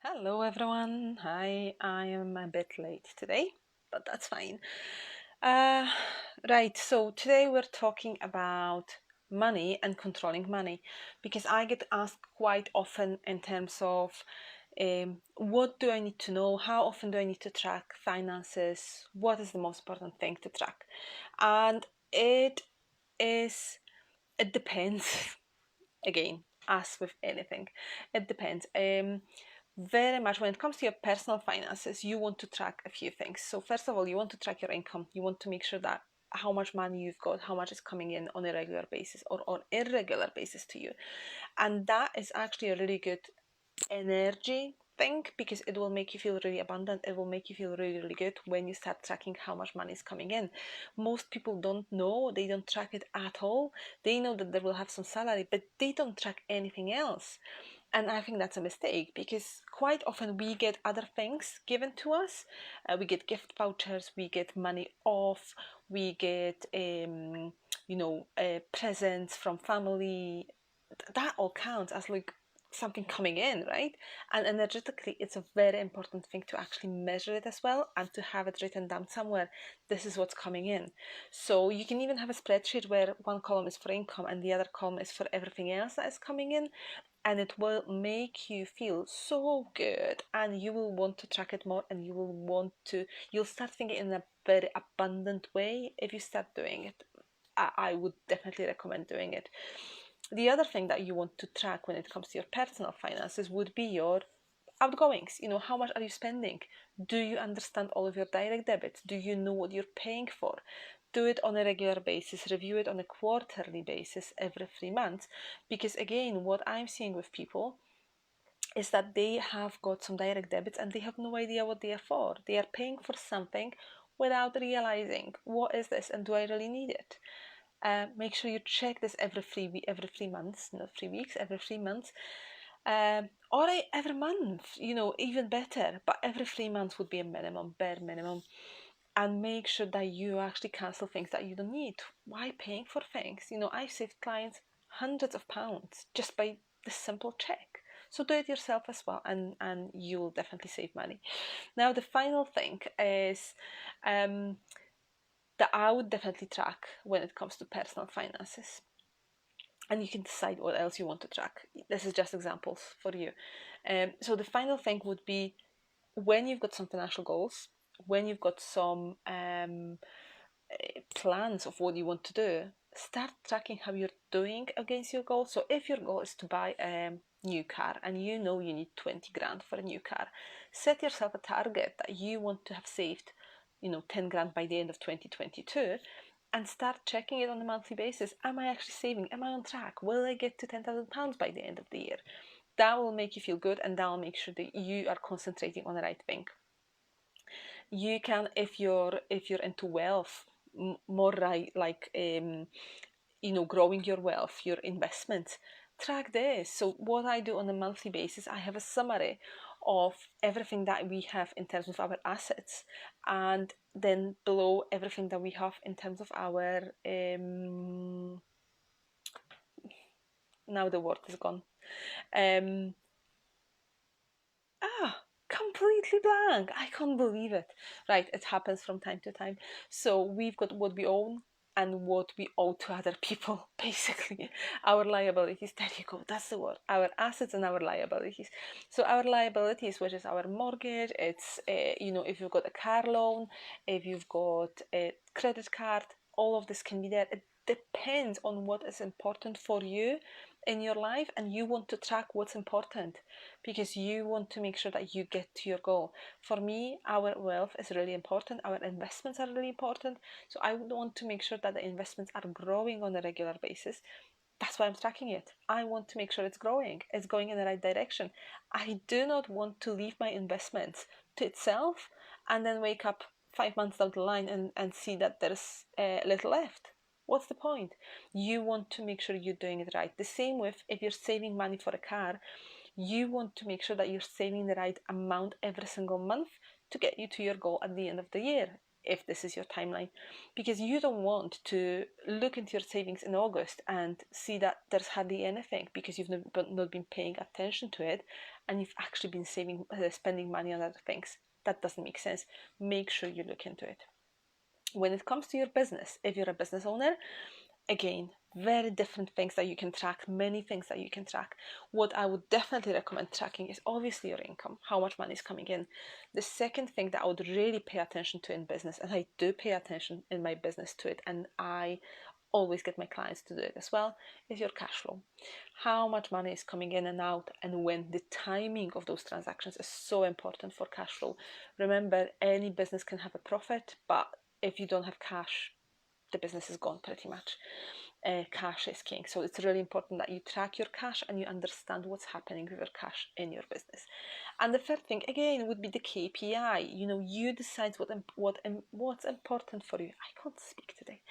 Hello everyone. Hi, I am a bit late today, but that's fine. Uh, right, so today we're talking about money and controlling money because I get asked quite often in terms of what do I need to know? How often do I need to track finances? What is the most important thing to track? And is, it depends. Again, as with anything, it depends. Very much when it comes to your personal finances, you want to track a few things. So first of all, you want to track your income. You want to make sure that how much money you've got, how much is coming in on a regular basis or on irregular basis to you. And that is actually a really good energy thing because it will make you feel really abundant. It will make you feel really, really good when you start tracking how much money is coming in. Most people don't know, they don't track it at all. They know that they will have some salary, but they don't track anything else. And I think that's a mistake because quite often we get other things given to us. We get gift vouchers, we get money off, we get presents from family. That all counts as like something coming in, right? And energetically, it's a very important thing to actually measure it as well and to have it written down somewhere. This is what's coming in. So you can even have a spreadsheet where one column is for income and the other column is for everything else that is coming in. And it will make you feel so good, and you will want to track it more, and you'll start thinking in a very abundant way if you start doing it. I would definitely recommend doing it. The other thing that you want to track when it comes to your personal finances would be your outgoings. How much are you spending? Do you understand all of your direct debits? Do you know what you're paying for? Do it on a regular basis, review it on a quarterly basis every 3 months. Because again, what I'm seeing with people is that they have got some direct debits and they have no idea what they are for. They are paying for something without realizing what is this and do I really need it. Make sure you check this every 3 months, not 3 weeks, every 3 months, or every month. Even better. But every 3 months would be a minimum, bare minimum, and make sure that you actually cancel things that you don't need. Why paying for things? I've saved clients hundreds of pounds just by this simple check. So do it yourself as well, and you will definitely save money. Now, the final thing is that I would definitely track when it comes to personal finances. And you can decide what else you want to track. This is just examples for you. So the final thing would be when you've got some financial goals, when you've got some plans of what you want to do, start tracking how you're doing against your goal. So if your goal is to buy a new car and you know you need 20 grand for a new car, set yourself a target that you want to have saved 10 grand by the end of 2022, and start checking it on a monthly basis. Am I actually saving? Am I on track? Will I get to £10,000 by the end of the year? That will make you feel good, and that will make sure that you are concentrating on the right thing. You can, if you're into wealth, more right, like growing your wealth, your investments, track this. So what I do on a monthly basis, I have a summary of everything that we have in terms of our assets, and then below everything that we have in terms of our now the word is gone. um Completely blank. I can't believe it. Right, it happens from time to time. So we've got what we own and what we owe to other people, basically. Our liabilities, there you go, that's the word. Our assets and our liabilities. So our liabilities, which is our mortgage, it's, if you've got a car loan, if you've got a credit card, all of this can be there. It depends on what is important for you in your life, and you want to track what's important because you want to make sure that you get to your goal. For me, our wealth is really important. Our investments are really important. So I would want to make sure that the investments are growing on a regular basis. That's why I'm tracking it. I want to make sure it's growing. It's going in the right direction. I do not want to leave my investments to itself and then wake up 5 months down the line and see that there's little left. What's the point? You want to make sure you're doing it right. The same with if you're saving money for a car, you want to make sure that you're saving the right amount every single month to get you to your goal at the end of the year, if this is your timeline. Because you don't want to look into your savings in August and see that there's hardly anything because you've not been paying attention to it, and you've actually been spending money on other things. That doesn't make sense. Make sure you look into it. When it comes to your business, if you're a business owner, again, very different things that you can track, many things that you can track. What I would definitely recommend tracking is obviously your income, how much money is coming in. The second thing that I would really pay attention to in business, and I do pay attention in my business to it, and I always get my clients to do it as well, is your cash flow. How much money is coming in and out, and when. The timing of those transactions is so important for cash flow. Remember, any business can have a profit, but if you don't have cash, the business is gone pretty much. Cash is king. So it's really important that you track your cash and you understand what's happening with your cash in your business. And the third thing, again, would be the KPI. You decide what's important for you. I can't speak today.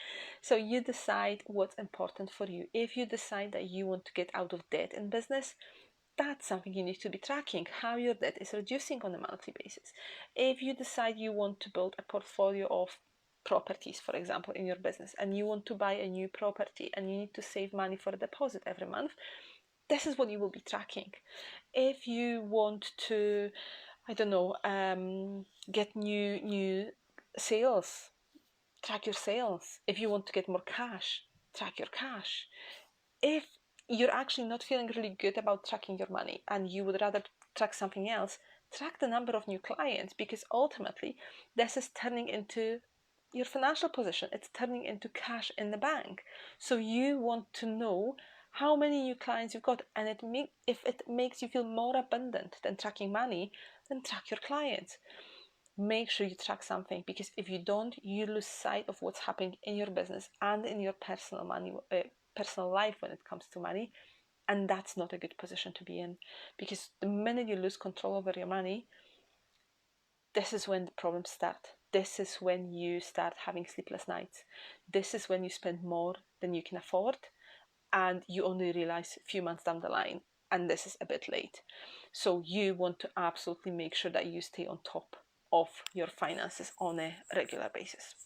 So you decide what's important for you. If you decide that you want to get out of debt in business, that's something you need to be tracking, how your debt is reducing on a monthly basis. If you decide you want to build a portfolio of properties, for example, in your business, and you want to buy a new property and you need to save money for a deposit every month, this is what you will be tracking. If you want to, I don't know, get new sales, track your sales. If you want to get more cash, track your cash. If you're actually not feeling really good about tracking your money and you would rather track something else, track the number of new clients, because ultimately this is turning into your financial position. It's turning into cash in the bank. So you want to know how many new clients you've got, and if it makes you feel more abundant than tracking money, then track your clients. Make sure you track something, because if you don't, you lose sight of what's happening in your business and in your personal life when it comes to money. And that's not a good position to be in, because the minute you lose control over your money, this is when the problems start. This is when you start having sleepless nights. This is when you spend more than you can afford, and you only realize a few months down the line, and this is a bit late. So you want to absolutely make sure that you stay on top of your finances on a regular basis.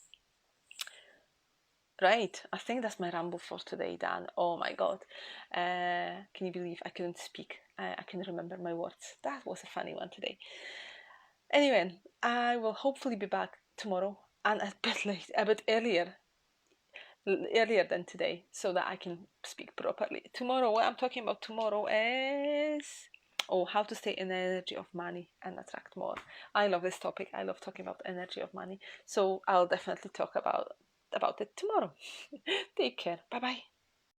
Right, I think that's my ramble for today, Dan. Oh my god. Can you believe I couldn't speak? I can remember my words. That was a funny one today. Anyway, I will hopefully be back tomorrow, and a bit earlier than today, so that I can speak properly. Tomorrow, what I'm talking about tomorrow is how to stay in the energy of money and attract more. I love this topic. I love talking about energy of money. So I'll definitely talk about it tomorrow. Take care. Bye bye.